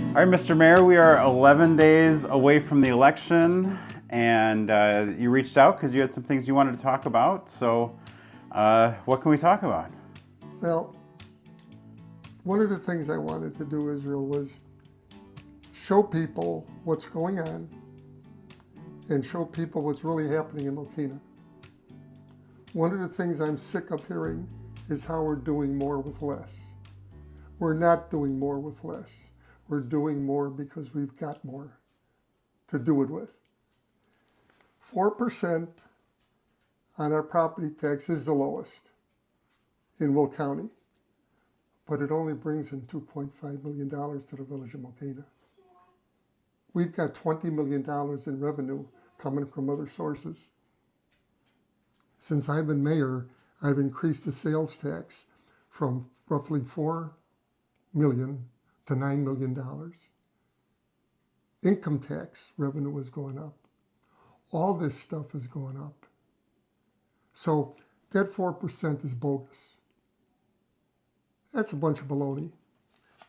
All right, Mr. Mayor, we are 11 days away from the election, and you reached out because you had some things you wanted to talk about. So what can we talk about? Well, one of the things I wanted to do, Israel, was show people what's going on and show people what's really happening in Mokena. One of the things I'm sick of hearing is how we're doing more with less. We're not doing more with less. We're doing more because we've got more to do it with. 4% on our property tax is the lowest in Will County, but it only brings in $2.5 million to the village of Mokena. We've got $20 million in revenue coming from other sources. Since I've been mayor, I've increased the sales tax from roughly $4 million to $9 million. Income tax revenue is going up. All this stuff is going up. So that 4% is bogus. That's a bunch of baloney,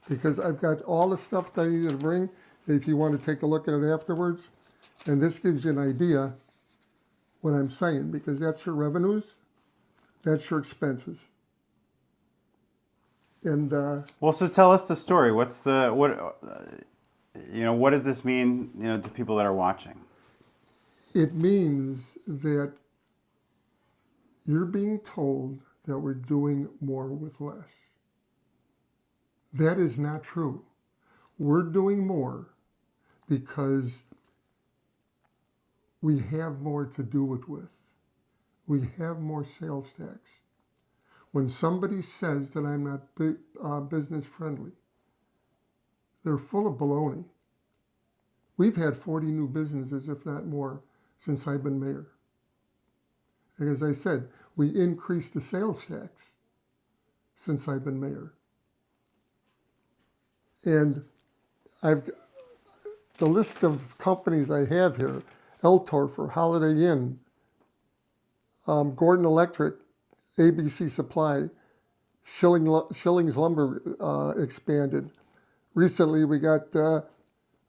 because I've got all the stuff that I needed to bring, if you want to take a look at it afterwards. And this gives you an idea what I'm saying, because that's your revenues, that's your expenses. And Well, so tell us the story. What does this mean, to people that are watching? it means that you're being told that we're doing more with less. That is not true. We're doing more because we have more to do it with. We have more sales tax. When somebody says that I'm not business friendly, they're full of baloney. We've had 40 new businesses, if not more, since I've been mayor. And as I said, we increased the sales tax since I've been mayor. And the list of companies I have here: Eltorfer, Holiday Inn, Gordon Electric, ABC Supply, Schilling's Lumber expanded. Recently we got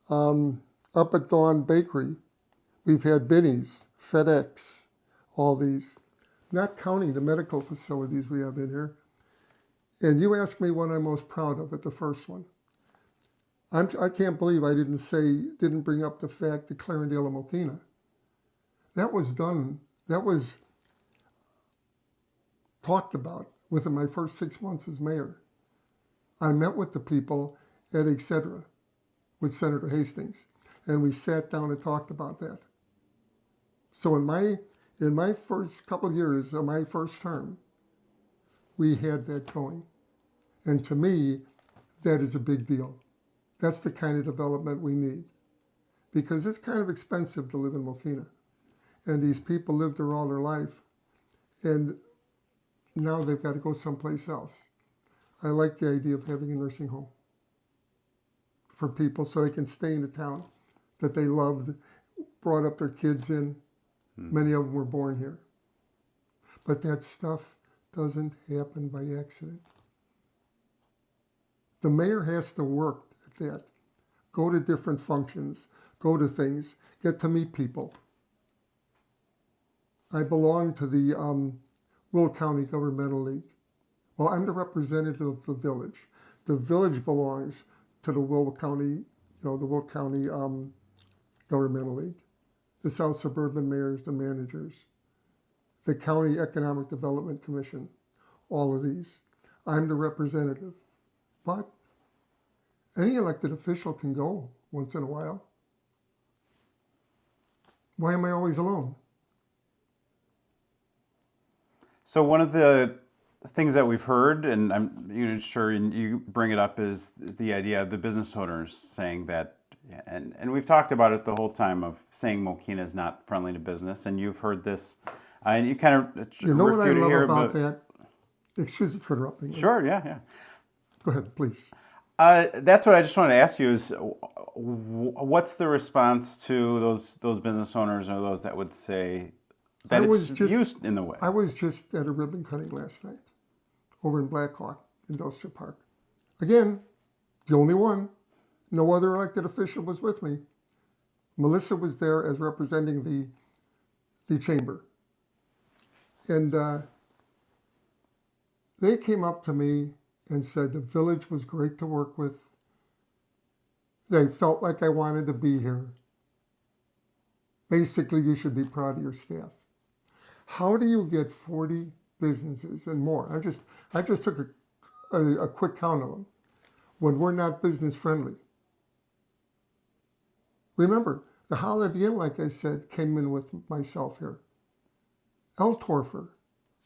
Up at Dawn Bakery. We've had Binny's, FedEx, all these. Not counting the medical facilities we have in here. And you asked me what I'm most proud of at the first one. I can't believe I didn't bring up the fact that Clarendale and Mokena. That was done, that was talked about within my first 6 months as mayor. I met with the people at etc. with Senator Hastings, and we sat down and talked about that. So in my first couple of years of my first term, we had that going. And to me, that is a big deal. That's the kind of development we need. Because it's kind of expensive to live in Mokena. And these people lived there all their life. And now they've got to go someplace else. I like the idea of having a nursing home for people so they can stay in the town that they loved, brought up their kids in. Many of them were born here. But that stuff doesn't happen by accident. The mayor has to work at that. Go to different functions, go to things, get to meet people. I belong to the Will County Governmental League. Well, I'm the representative of the village. The village belongs to the Will County, the Will County Governmental League. The South Suburban Mayors, the managers, the County Economic Development Commission, all of these. I'm the representative. But any elected official can go once in a while. Why am I always alone? So one of the things that we've heard, and I'm sure you bring it up, is the idea of the business owners saying that, and we've talked about it the whole time, of saying Mokena is not friendly to business, and you've heard this, and you kind of what I love about that? Excuse me for interrupting. Sure, yeah. Go ahead, please. That's what I just wanted to ask you is, what's the response to those business owners or those that would say that was it's just- used in the way. I was just at a ribbon cutting last night over in Black Hawk Industrial Park. Again, the only one. No other elected official was with me. Melissa was there as representing the chamber. And they came up to me and said the village was great to work with. They felt like I wanted to be here. Basically, you should be proud of your staff. How do you get 40 businesses and more? I just took a quick count of them when we're not business friendly. Remember, the Holiday Inn, like I said, came in with myself here. El Torfer,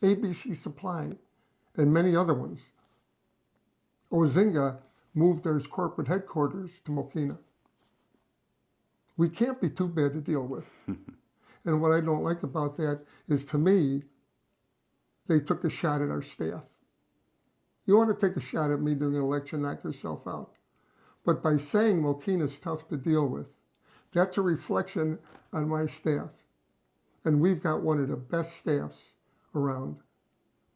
ABC Supply, and many other ones. Ozinga moved their corporate headquarters to Mokena. We can't be too bad to deal with. And what I don't like about that is, to me, they took a shot at our staff. You want to take a shot at me during an election, knock yourself out. But by saying Mokena's tough to deal with, that's a reflection on my staff. And we've got one of the best staffs around.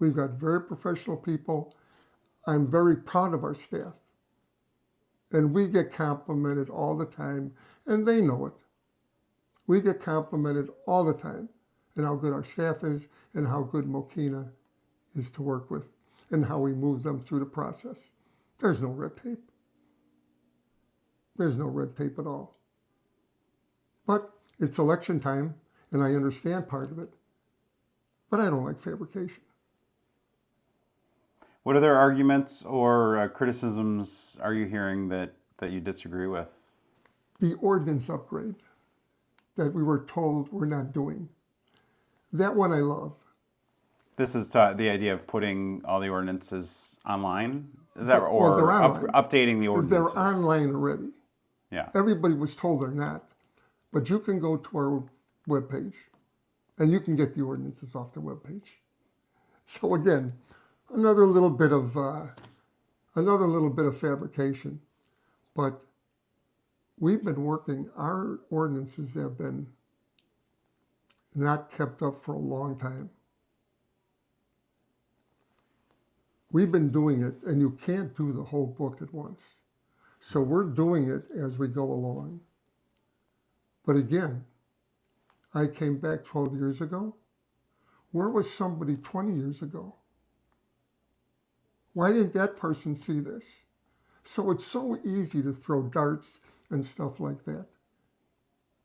We've got very professional people. I'm very proud of our staff. And we get complimented all the time, and they know it. We get complimented all the time on how good our staff is and how good Mokena is to work with and how we move them through the process. There's no red tape. There's no red tape at all. But it's election time, and I understand part of it. But I don't like fabrication. What other arguments or criticisms are you hearing that you disagree with? The ordinance upgrade that we were told we're not doing. That one I love. This is the idea of putting all the ordinances online? Is that Well, or they're online. updating the ordinances? They're online already. Yeah. Everybody was told they're not. But you can go to our webpage and you can get the ordinances off the webpage. So again, another little bit of fabrication. But we've been working, our ordinances have been not kept up for a long time. We've been doing it, and you can't do the whole book at once. So we're doing it as we go along. But again, I came back 12 years ago. Where was somebody 20 years ago? Why didn't that person see this? So it's so easy to throw darts and stuff like that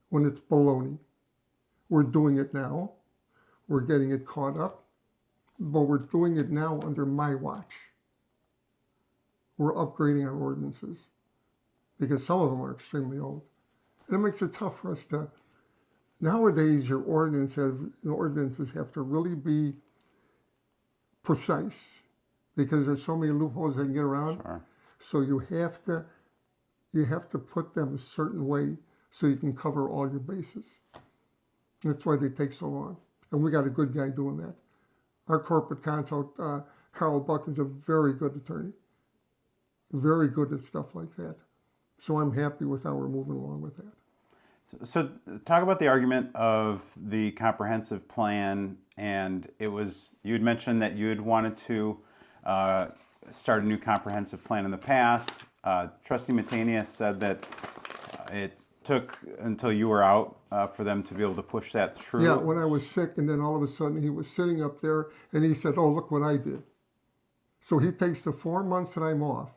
when it's baloney. We're doing it now. We're getting it caught up. But we're doing it now under my watch. We're upgrading our ordinances because some of them are extremely old. And it makes it tough for us to, nowadays your ordinances have to really be precise because there's so many loopholes they can get around. Sure. So you have to put them a certain way so you can cover all your bases. That's why they take so long. And we got a good guy doing that. Our corporate counsel, Carl Buck, is a very good attorney. Very good at stuff like that. So I'm happy with how we're moving along with that. So talk about the argument of the comprehensive plan, and you had mentioned that you had wanted to start a new comprehensive plan in the past. Trustee Mokena said that it took until you were out for them to be able to push that through. Yeah, when I was sick, and then all of a sudden he was sitting up there and he said, "Oh, look what I did." So he takes the 4 months that I'm off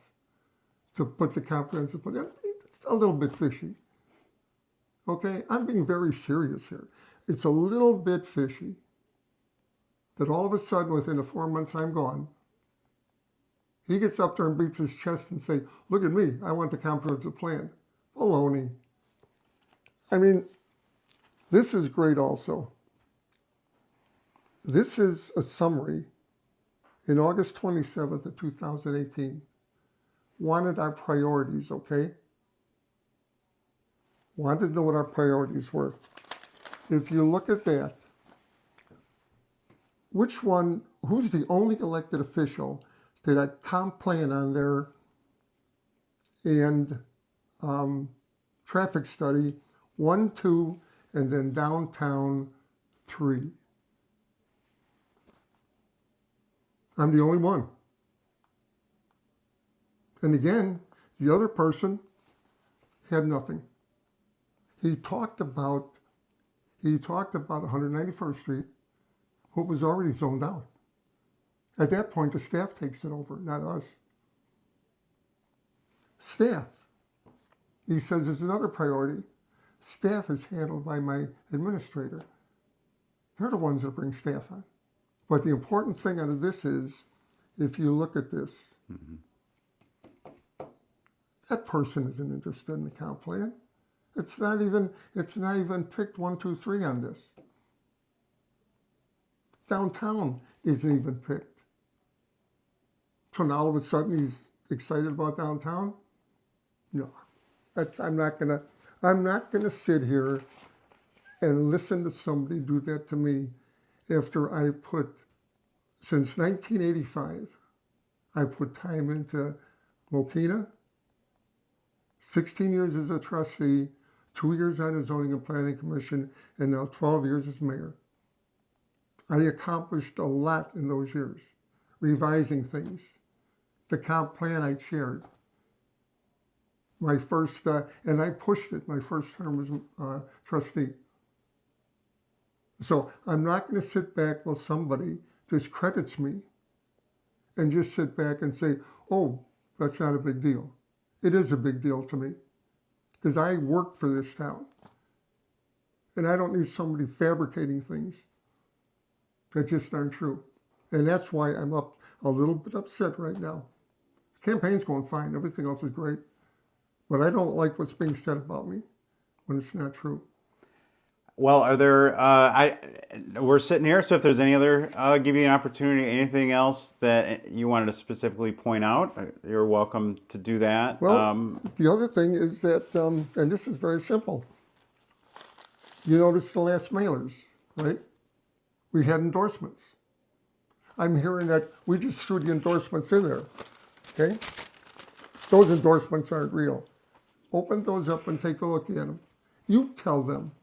to put the comprehensive plan. It's a little bit fishy. Okay, I'm being very serious here. It's a little bit fishy that all of a sudden within the 4 months I'm gone, he gets up there and beats his chest and say, "Look at me, I want the comprehensive plan." Baloney. I mean, this is great also. This is a summary in August 27th of 2018. Wanted our priorities, okay? Wanted to know what our priorities were. If you look at that, who's the only elected official that had comp plan on there and traffic study 1, 2, and then downtown 3. I'm the only one. And again, the other person had nothing. He talked about 191st Street, who was already zoned out. At that point, the staff takes it over, not us. Staff, he says, is another priority. Staff is handled by my administrator. They're the ones that bring staff on. But the important thing out of this is, if you look at this, that person isn't interested in the comp plan. It's not even picked 1, 2, 3 on this. Downtown isn't even picked. So now all of a sudden he's excited about downtown? No. I'm not gonna sit here and listen to somebody do that to me after I put, since 1985, I put time into Mokena, 16 years as a trustee, 2 years on the Zoning and Planning Commission, and now 12 years as mayor. I accomplished a lot in those years, revising things. The comp plan I chaired. My first, and I pushed it, my first term as trustee. So I'm not going to sit back while somebody discredits me and just sit back and say, oh, that's not a big deal. It is a big deal to me because I work for this town. And I don't need somebody fabricating things that just aren't true. And that's why I'm up a little bit upset right now. The campaign's going fine. Everything else is great. But I don't like what's being said about me when it's not true. Well, are there, we're sitting here, so if there's any other, I'll give you an opportunity, anything else that you wanted to specifically point out, you're welcome to do that. Well, the other thing is that, and this is very simple. You notice the last mailers, right? We had endorsements. I'm hearing that we just threw the endorsements in there, okay? Those endorsements aren't real. Open those up and take a look at them. You tell them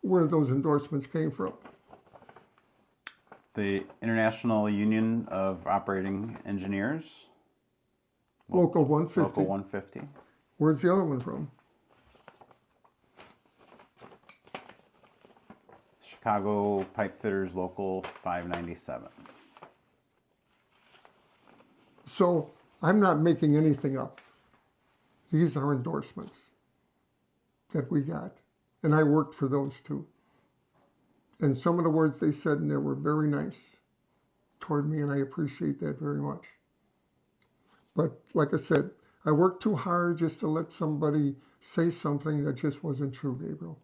where those endorsements came from. The International Union of Operating Engineers. Local 150. Local 150. Where's the other one from? Chicago Pipe Fitters Local 597. So I'm not making anything up. These are endorsements that we got. And I worked for those too. And some of the words they said in there were very nice toward me, and I appreciate that very much. But like I said, I worked too hard just to let somebody say something that just wasn't true, Gabriel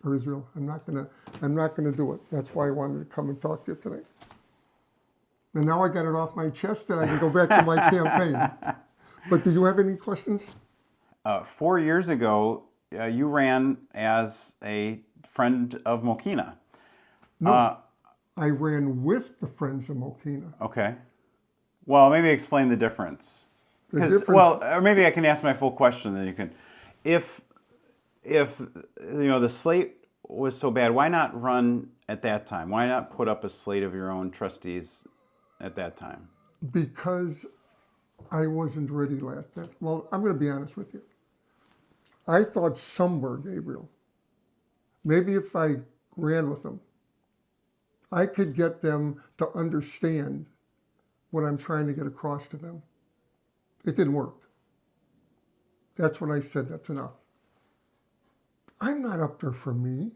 or Israel. I'm not gonna do it. That's why I wanted to come and talk to you today. And now I got it off my chest and I can go back to my campaign. But do you have any questions? 4 years ago, you ran as a friend of Mokena. No, I ran with the Friends of Mokena. Okay. Well, maybe explain the difference. Well, or maybe I can ask my full question, then you can. If the slate was so bad, why not run at that time? Why not put up a slate of your own trustees at that time? Because I wasn't ready last time. Well, I'm going to be honest with you. I thought somewhere, Gabriel, maybe if I ran with them, I could get them to understand what I'm trying to get across to them. It didn't work. That's when I said that's enough. I'm not up there for me.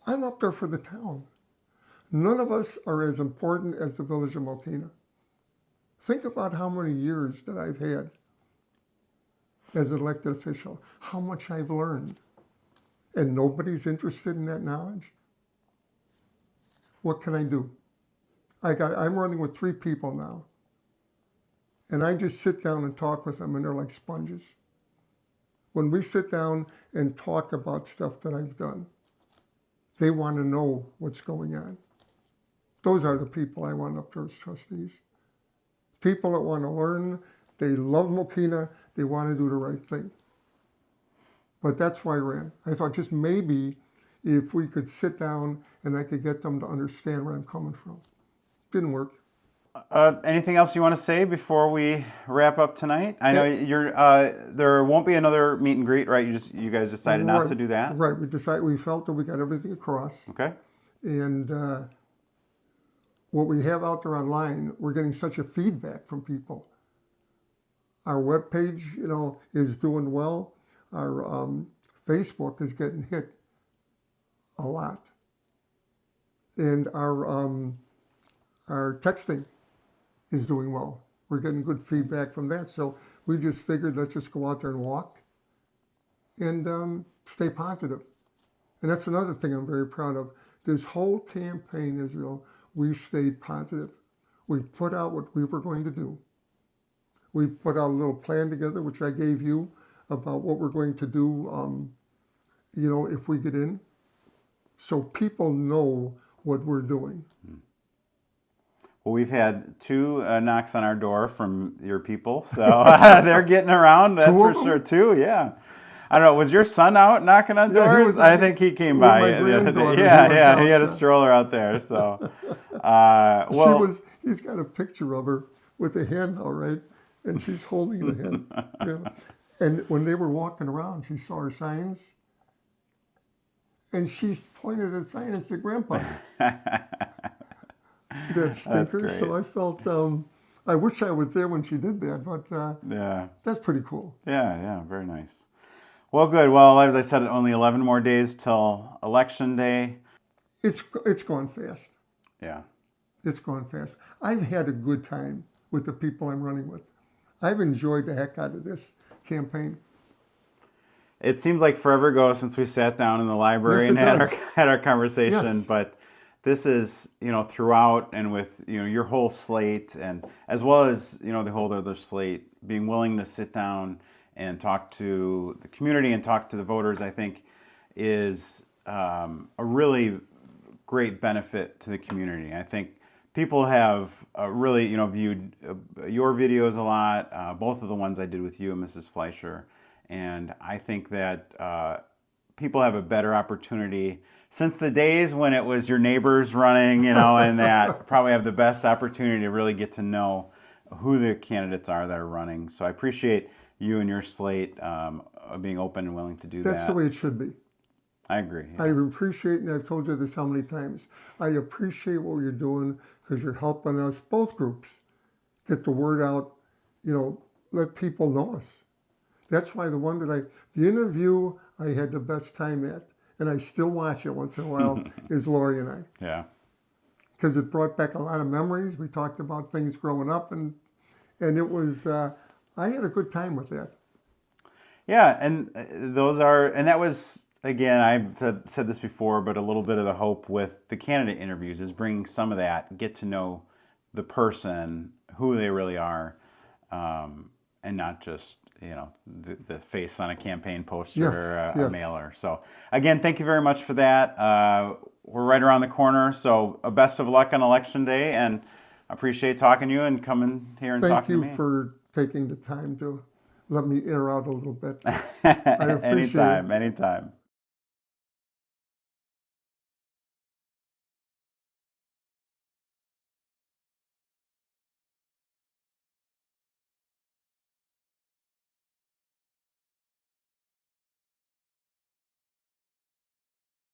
I'm up there for the town. None of us are as important as the village of Mokena. Think about how many years that I've had as an elected official, how much I've learned, and nobody's interested in that knowledge. What can I do? I'm running with 3 people now, and I just sit down and talk with them, and they're like sponges. When we sit down and talk about stuff that I've done, they want to know what's going on. Those are the people I want up there as trustees. People that want to learn, they love Mokena, they want to do the right thing. But that's why I ran. I thought just maybe if we could sit down and I could get them to understand where I'm coming from. Didn't work. Anything else you want to say before we wrap up tonight? I know you're. There won't be another meet and greet, right? You guys decided not to do that. Right. We felt that we got everything across. Okay. And what we have out there online, we're getting such a feedback from people. Our webpage, is doing well. Our Facebook is getting hit a lot. And our texting is doing well. We're getting good feedback from that. So we just figured, let's just go out there and walk and stay positive. And that's another thing I'm very proud of. This whole campaign, Israel, we stayed positive. We put out what we were going to do. We put out a little plan together, which I gave you, about what we're going to do, if we get in. So people know what we're doing. Well, we've had 2 knocks on our door from your people, so they're getting around, that's for sure, too, yeah. I don't know, was your son out knocking on doors? I think he came by the other day. Yeah, he had a stroller out there, so. He's got a picture of her with a hand out, right? And she's holding the hand. And when they were walking around, she saw her signs, and she pointed at the sign and said, "Grandpa." That stinker. So I felt, I wish I was there when she did that, but that's pretty cool. Yeah, very nice. Well, good. Well, as I said, only 11 more days till Election Day. It's gone fast. Yeah. It's gone fast. I've had a good time with the people I'm running with. I've enjoyed the heck out of this campaign. It seems like forever ago since we sat down in the library and had our conversation, Yes. But this is, throughout and with, your whole slate, and as well as, the whole other slate, being willing to sit down and talk to the community and talk to the voters, I think is a really great benefit to the community. I think people have really, viewed your videos a lot, both of the ones I did with you and Mrs. Fleischer, and I think that people have a better opportunity since the days when it was your neighbors running, and that probably have the best opportunity to really get to know who the candidates are that are running. So I appreciate you and your slate being open and willing to do that. That's the way it should be. I agree. Yeah. I appreciate, and I've told you this how many times, I appreciate what you're doing because you're helping us, both groups, get the word out, let people know us. That's why the interview I had the best time at, and I still watch it once in a while, is Lori and I. Yeah. Because it brought back a lot of memories. We talked about things growing up, and it was, I had a good time with that. Yeah, and that was, again, I've said this before, but a little bit of the hope with the candidate interviews is bringing some of that, get to know the person, who they really are, and not just, the face on a campaign poster or a mailer. So, again, thank you very much for that. We're right around the corner, so best of luck on Election Day, and I appreciate talking to you and coming here and talking to me. Thank you for taking the time to let me air out a little bit. I appreciate it. Anytime.